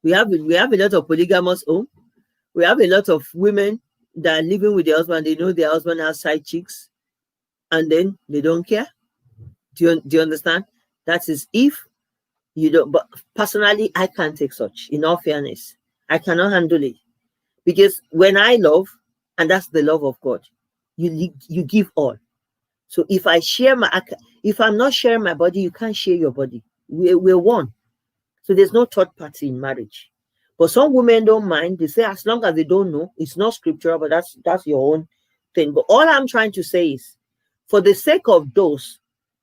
We have a lot of polygamous homes. We have a lot of women that are living with their husband. They know their husband has side chicks, and then they don't care. Do you understand? That is if you don't. But personally, I can't take such. In all fairness, I cannot handle it, because when I love, and that's the love of God, you give all. So if I'm not sharing my body, you can't share your body. We're one. So there's no third party in marriage. But some women don't mind. They say as long as they don't know, it's not scriptural, but that's your own thing. But all I'm trying to say is, for the sake of those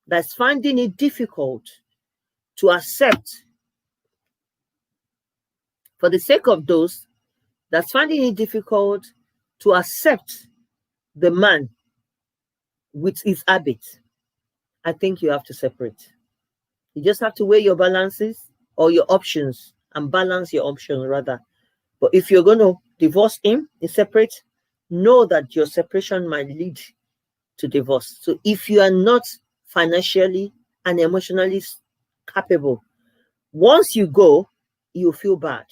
that's finding it difficult to accept, for the sake of those that's finding it difficult to accept the man with his habit, I think you have to separate. You just have to weigh your balances or your options and balance your options rather. But if you're going to divorce him and separate, know that your separation might lead to divorce. So if you are not financially and emotionally capable, once you go, you feel bad.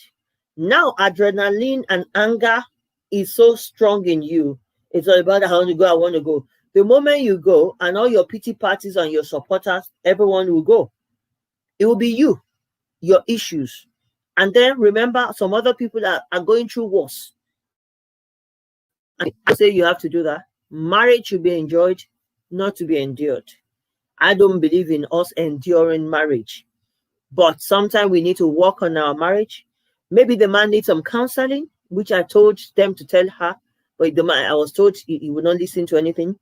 Now adrenaline and anger is so strong in you. It's all about I want to go. The moment you go, and all your pity parties and your supporters, everyone will go. It will be you, your issues. And then remember, some other people that are going through worse. And I say you have to do that. Marriage should be enjoyed, not to be endured. I don't believe in us enduring marriage. But sometimes we need to work on our marriage. Maybe the man needs some counseling, which I told them to tell her. But the man, I was told he would not listen to anything.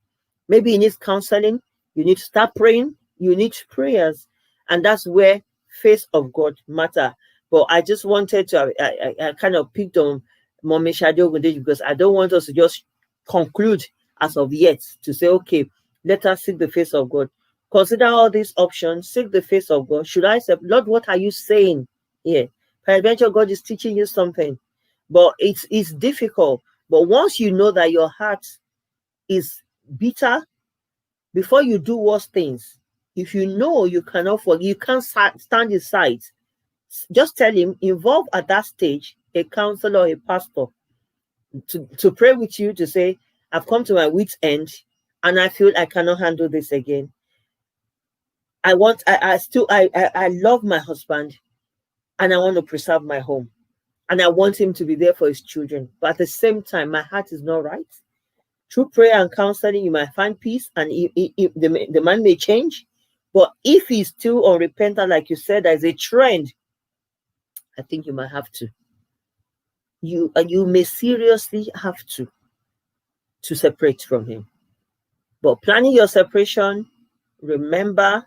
Maybe he needs counseling. You need to start praying. You need prayers. And that's where face of God matter. But I just wanted to, I kind of picked on Mommy Shadow because I don't want us to just conclude as of yet to say, okay, let us seek the face of God. Consider all these options, seek the face of God. Should I say, Lord, what are you saying here? Peradventure, God is teaching you something. But it's difficult. But once you know that your heart is bitter, before you do worse things, if you know you cannot forgive, you can't stand his side, just tell him, involve at that stage a counselor or a pastor to pray with you, to say, I've come to my wit's end and I feel I cannot handle this again. I love my husband and I want to preserve my home and I want him to be there for his children. But at the same time, my heart is not right. Through prayer and counseling, you might find peace and the man may change. But if he's still unrepentant, like you said, there's a trend, I think you might have to. You may seriously have to separate from him. But planning your separation, remember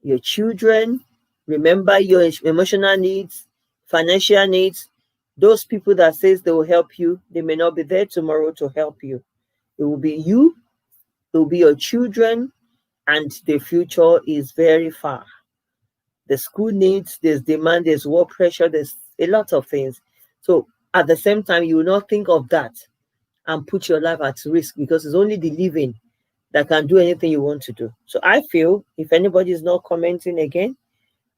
your children, remember your emotional needs, financial needs. Those people that says they will help you, they may not be there tomorrow to help you. It will be you, it will be your children, and the future is very far. The school needs, there's demand, there's work pressure, there's a lot of things. So at the same time, you will not think of that and put your life at risk, because it's only the living that can do anything you want to do. So I feel, if anybody is not commenting again,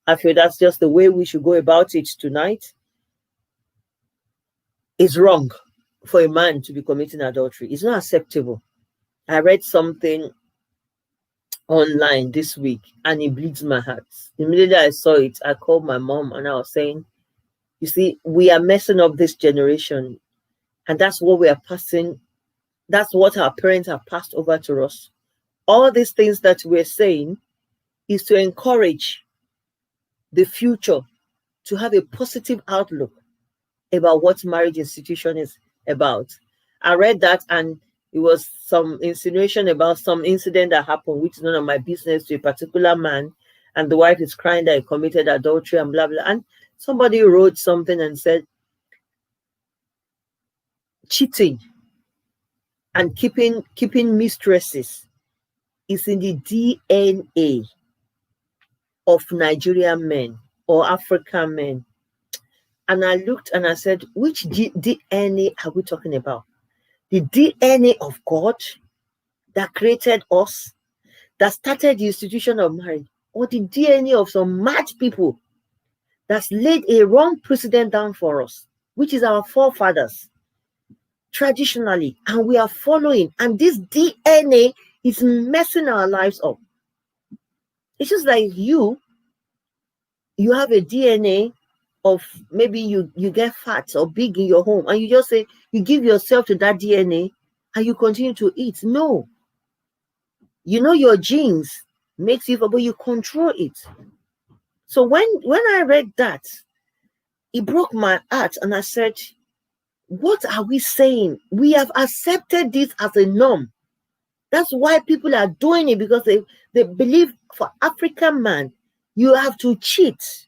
I feel that's just the way we should go about it tonight. It's wrong for a man to be committing adultery. It's not acceptable. I read something online this week and it bleeds my heart. Immediately I saw it, I called my mom and I was saying, you see, we are messing up this generation, and that's what we are passing. That's what our parents have passed over to us. All these things that we're saying is to encourage the future to have a positive outlook about what marriage institution is about. I read that and it was some insinuation about some incident that happened, which is none of my business, to a particular man, and the wife is crying that he committed adultery and blah, blah. And somebody wrote something and said, cheating and keeping mistresses is in the DNA of Nigerian men or African men. And I looked and I said, which DNA are we talking about? The DNA of God that created us, that started the institution of marriage, or the DNA of some mad people that's laid a wrong precedent down for us, which is our forefathers traditionally, and we are following, and this DNA is messing our lives up. It's just like you have a DNA of maybe you get fat or big in your home, and you just say you give yourself to that DNA and you continue to eat. No, you know your genes makes you, but you control it. So when I read that, it broke my heart, and I said, what are we saying? We have accepted this as a norm. That's why people are doing it, because they believe for African man, you have to cheat.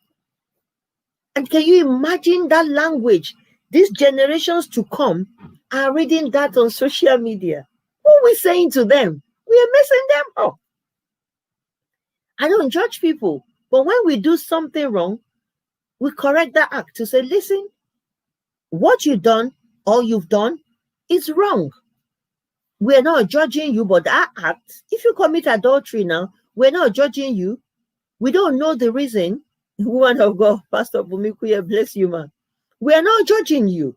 And can you imagine that language? These generations to come are reading that on social media. What are we saying to them? We are messing them up. I don't judge people, but when we do something wrong, we correct that act to say, listen, what you've done or you've done is wrong. We're not judging you, but that act, if you commit adultery now, we're not judging you. We don't know the reason. Woman of God, Pastor Bumikuye, bless you, man. We're not judging you.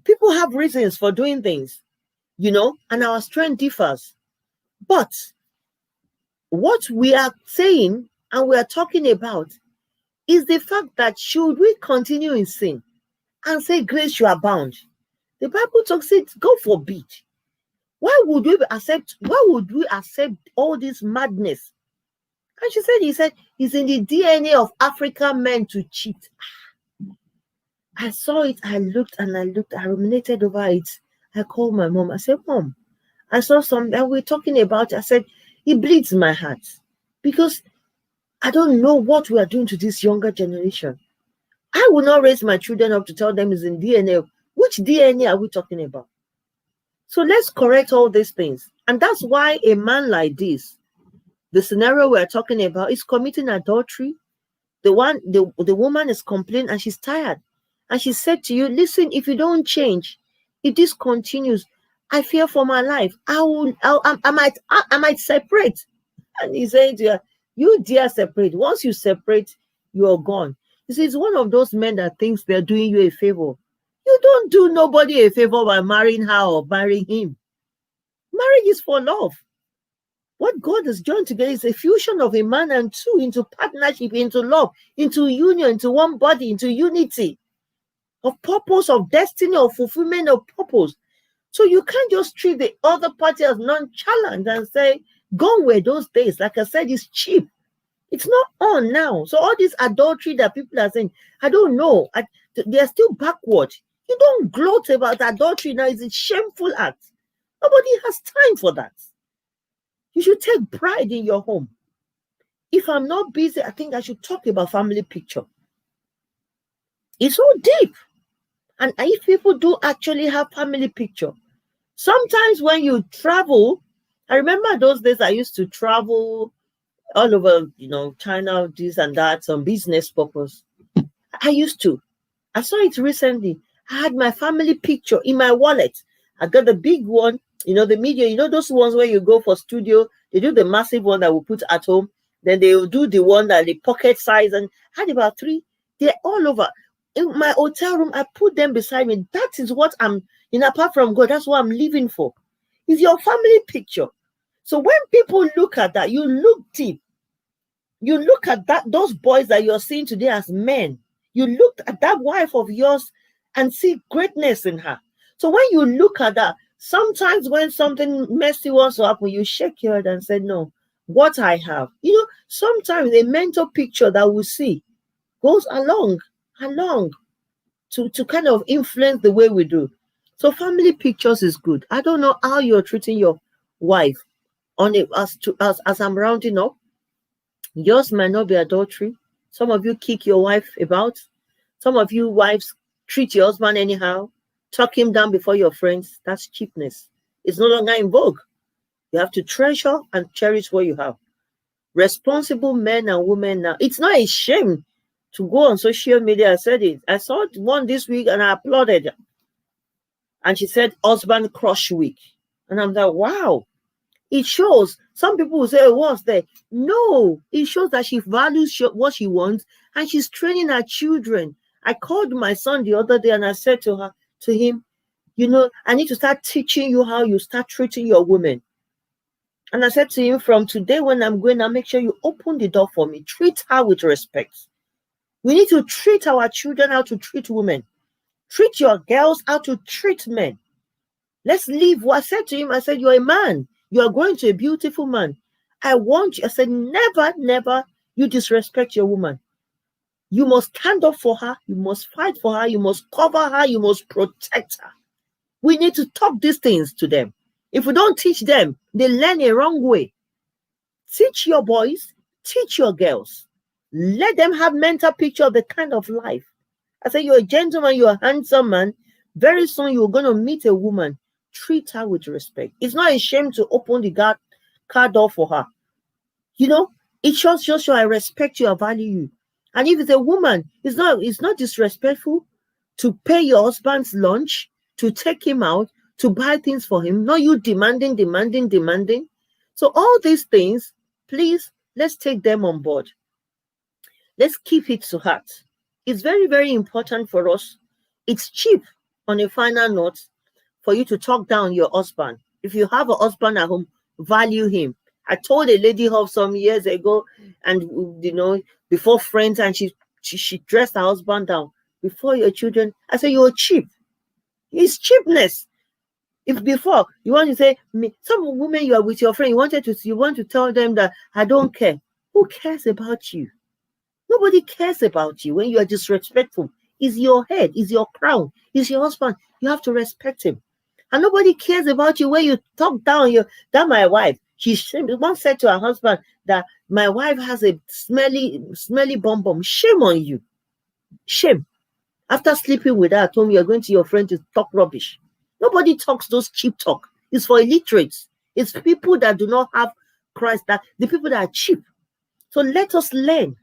People have reasons for doing things, and our strength differs. But what we are saying and we are talking about is the fact that should we continue in sin and say grace you abound? The Bible talks it, God forbid. Why would we accept all this madness? And he said, it's in the DNA of African men to cheat. I saw it, I looked, I ruminated over it. I called my mom. I said, Mom, I saw something, and we're talking about it. I said, it bleeds my heart because I don't know what we are doing to this younger generation. I will not raise my children up to tell them it's in DNA. Which DNA are we talking about? So let's correct all these things. And that's why a man like this, the scenario we're talking about, is committing adultery. The woman is complaining and she's tired. And she said to you, listen, if you don't change, if this continues, I fear for my life. I might separate. And he's saying to her, you dare separate. Once you separate, you're gone. You see, it's one of those men that thinks they're doing you a favor. You don't do nobody a favor by marrying her or marrying him. Marriage is for love. What God has joined together is a fusion of a man and two into partnership, into love, into union, into one body, into unity of purpose, of destiny, of fulfillment of purpose. So you can't just treat the other party as nonchalant and say, gone were those days. Like I said, it's cheap. It's not on now. So all this adultery that people are saying, I don't know. They're still backward. You don't gloat about adultery now. It's a shameful act. Nobody has time for that. You should take pride in your home. If I'm not busy, I think I should talk about family picture. It's so deep. And if people do actually have family picture, sometimes when you travel, I remember those days I used to travel all over, China, this and that, some business purpose. I saw it recently. I had my family picture in my wallet. I got the big one, the media, those ones where you go for studio, they do the massive one that we put at home. Then they will do the one that the pocket size, and had about 3. They're all over. In my hotel room, I put them beside me. That is what I'm, apart from God, that's what I'm living for. It's your family picture. So when people look at that, you look deep. You look at those boys that you're seeing today as men. You look at that wife of yours and see greatness in her. So when you look at that, sometimes when something messy wants to happen, you shake your head and say, no, what I have. Sometimes a mental picture that we see goes along to kind of influence the way we do. So family pictures is good. I don't know how you're treating your wife on it as I'm rounding up. Yours might not be adultery. Some of you kick your wife about. Some of you wives treat your husband anyhow, talk him down before your friends. That's cheapness. It's no longer in vogue. You have to treasure and cherish what you have. Responsible men and women now. It's not a shame to go on social media. I said it. I saw one this week and I applauded her. And she said, husband crush week. And I'm like, wow. It shows. Some people will say, what's there? No, it shows that she values what she wants and she's training her children. I called my son the other day and I said to him, I need to start teaching you how you start treating your women. And I said to him, from today when I'm going, I'll make sure you open the door for me. Treat her with respect. We need to treat our children how to treat women. Treat your girls how to treat men. Let's leave. I said to him, I said, you're a man. You are going to a beautiful man. I want you. I said, never you disrespect your woman. You must stand up for her. You must fight for her. You must cover her. You must protect her. We need to talk these things to them. If we don't teach them, they learn a wrong way. Teach your boys. Teach your girls. Let them have mental picture of the kind of life. I said, you're a gentleman. You're a handsome man. Very soon you're going to meet a woman. Treat her with respect. It's not a shame to open the car door for her. It shows I respect you, I value you. And if it's a woman, it's not disrespectful to pay your husband's lunch, to take him out, to buy things for him. Not you demanding. So all these things, please, let's take them on board. Let's keep it to heart. It's very, very important for us. It's cheap, on a final note, for you to talk down your husband. If you have a husband at home, value him. I told a lady of some years ago, and before friends, and she dressed her husband down. Before your children, I said, you're cheap. It's cheapness. If before you want to say, some women, you are with your friend, you want to tell them that I don't care. Who cares about you? Nobody cares about you when you are disrespectful. It's your head, it's your crown, it's your husband. You have to respect him. And nobody cares about you when you talk down that my wife. She once said to her husband that my wife has a smelly bum. Shame on you. Shame. After sleeping with her, told me you're going to your friend to talk rubbish. Nobody talks those cheap talk. It's for illiterates. It's people that do not have Christ, that the people that are cheap. So let us learn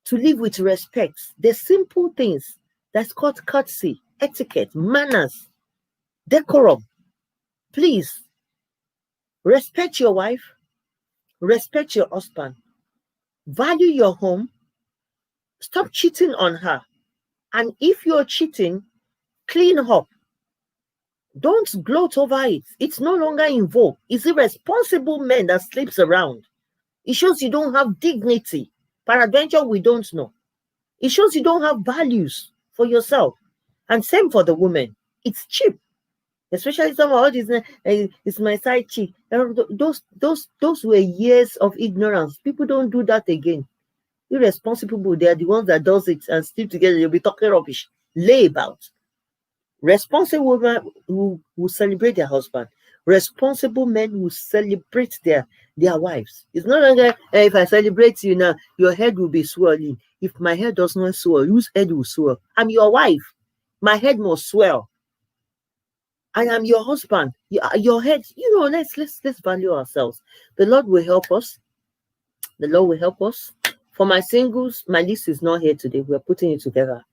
to live with respect. The simple things that's called courtesy, etiquette, manners, decorum. Please respect your wife, respect your husband, value your home, stop cheating on her. And if you're cheating, clean up. Don't gloat over it. It's no longer in vogue. It's irresponsible men that sleeps around. It shows you don't have dignity. Peradventure, we don't know. It shows you don't have values for yourself. And same for the woman. It's cheap. Especially some of all these, it's my side chick. Those were years of ignorance. People don't do that again. Irresponsible people, they are the ones that does it and sleep together. They'll be talking rubbish. Lay about. Responsible women who celebrate their husband. Responsible men who celebrate their wives. It's no longer, if I celebrate you now, your head will be swelling. If my head does not swell, whose head will swell? I'm your wife. My head must swell. I am your husband. Your head, let's value ourselves. The Lord will help us. The Lord will help us. For my singles, my list is not here today. We're putting it together.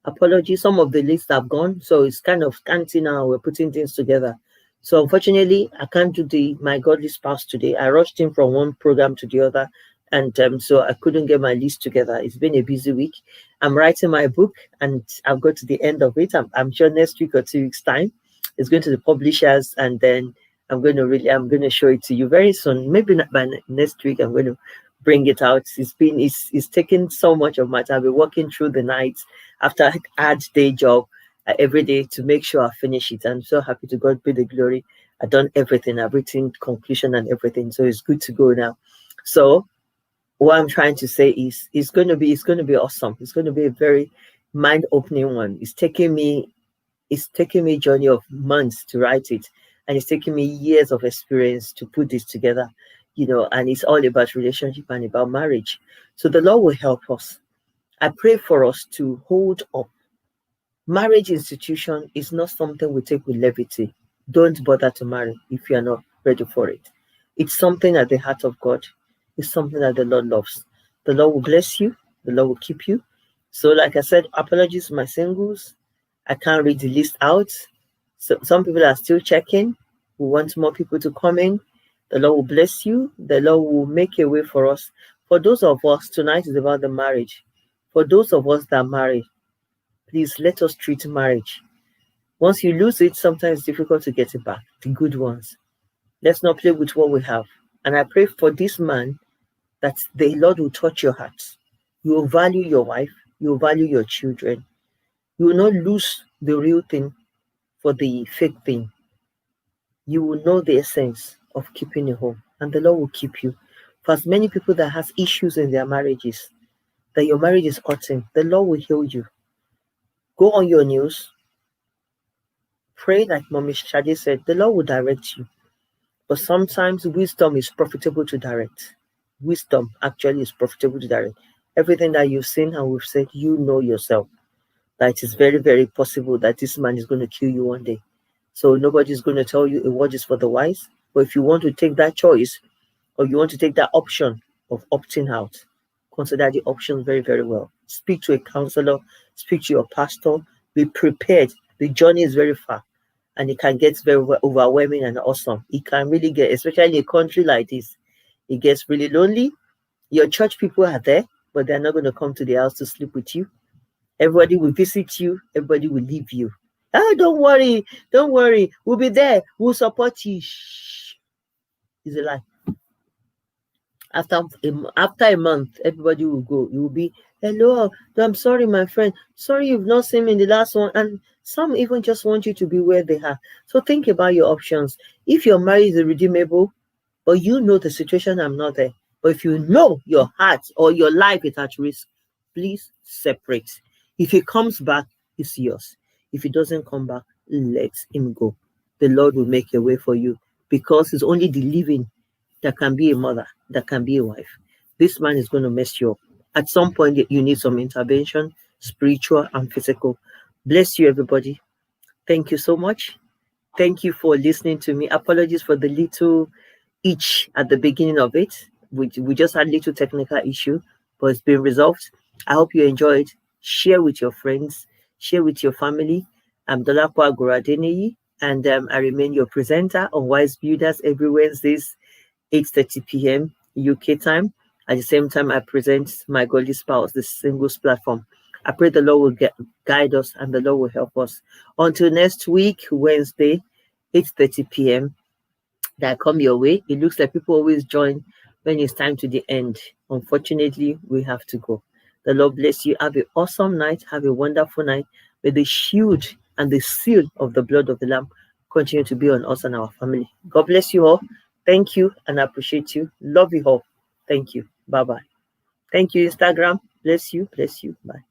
Apologies, some of the lists have gone, so it's kind of scanty now. We're putting things together. So unfortunately, I can't do my godly spouse today. I rushed him from one program to the other. And so I couldn't get my list together. It's been a busy week. I'm writing my book, and I've got to the end of it. I'm sure next week or 2 weeks time, it's going to the publishers, and then I'm going to show it to you very soon. Maybe not by next week. I'm going to bring it out. It's taken so much of my time. I've been working through the nights after I had day job every day to make sure I finish it. I'm so happy. To God be the glory. I've done everything. I've written conclusion and everything, so it's good to go now. So what I'm trying to say is it's going to be awesome. It's going to be a very mind-opening one. It's taking me a journey of months to write it, and it's taking me years of experience to put this together, and it's all about relationship and about marriage. So the Lord will help us. I pray for us to hold up. Marriage institution is not something we take with levity. Don't bother to marry if you are not ready for it. It's something at the heart of God. It's something that the Lord loves. The Lord will bless you. The Lord will keep you. So like I said, apologies to my singles. I can't read the list out. So some people are still checking. We want more people to come in. The Lord will bless you. The Lord will make a way for us. For those of us, tonight is about the marriage. For those of us that are married, please let us treat marriage. Once you lose it, sometimes it's difficult to get it back, the good ones. Let's not play with what we have. And I pray for this man that the Lord will touch your heart. You will value your wife. You will value your children. You will not lose the real thing for the fake thing. You will know the essence of keeping a home, and the Lord will keep you. For as many people that has issues in their marriages, that your marriage is hurting, the Lord will heal you. Go on your knees. Pray like Mommy Shadi said, the Lord will direct you. But sometimes wisdom is profitable to direct. Wisdom actually is profitable to direct. Everything that you've seen and we've said, you know yourself that it is very, very possible that this man is going to kill you one day. So nobody's going to tell you a word is for the wise. But if you want to take that choice, or you want to take that option of opting out, consider the option very, very well. Speak to a counselor, speak to your pastor, be prepared. The journey is very far, and it can get very overwhelming and awesome. It can really get, especially in a country like this, it gets really lonely. Your church people are there, but they're not going to come to the house to sleep with you. Everybody will visit you. Everybody will leave you. Oh, don't worry. We'll be there. We'll support you. Shh. It's a lie. After a month, everybody will go. You will be, hello, I'm sorry, my friend. Sorry you've not seen me in the last one. And some even just want you to be where they are. So think about your options. If your marriage is redeemable, but you know the situation, I'm not there. But if you know your heart or your life is at risk, please separate. If he comes back, it's yours. If he doesn't come back, let him go. The Lord will make a way for you, because it's only the living that can be a mother, that can be a wife. This man is going to mess you up. At some point, you need some intervention, spiritual and physical. Bless you, everybody. Thank you so much. Thank you for listening to me. Apologies for the little itch at the beginning of it. We just had a little technical issue, but it's been resolved. I hope you enjoyed. Share with your friends, share with your family. I'm Dolapo Agoradeneyi, and I remain your presenter on Wise Builders every Wednesdays, 8:30 p.m. UK time. At the same time, I present my Godly Spouse, the singles platform. I pray the Lord will guide us and the Lord will help us. Until next week, Wednesday, 8:30 p.m. that come your way. It looks like people always join when it's time to the end. Unfortunately, we have to go. The Lord bless you. Have an awesome night. Have a wonderful night. May the shield and the seal of the blood of the Lamb continue to be on us and our family. God bless you all. Thank you, and I appreciate you. Love you all. Thank you. Bye-bye. Thank you, Instagram. Bless you. Bless you. Bye.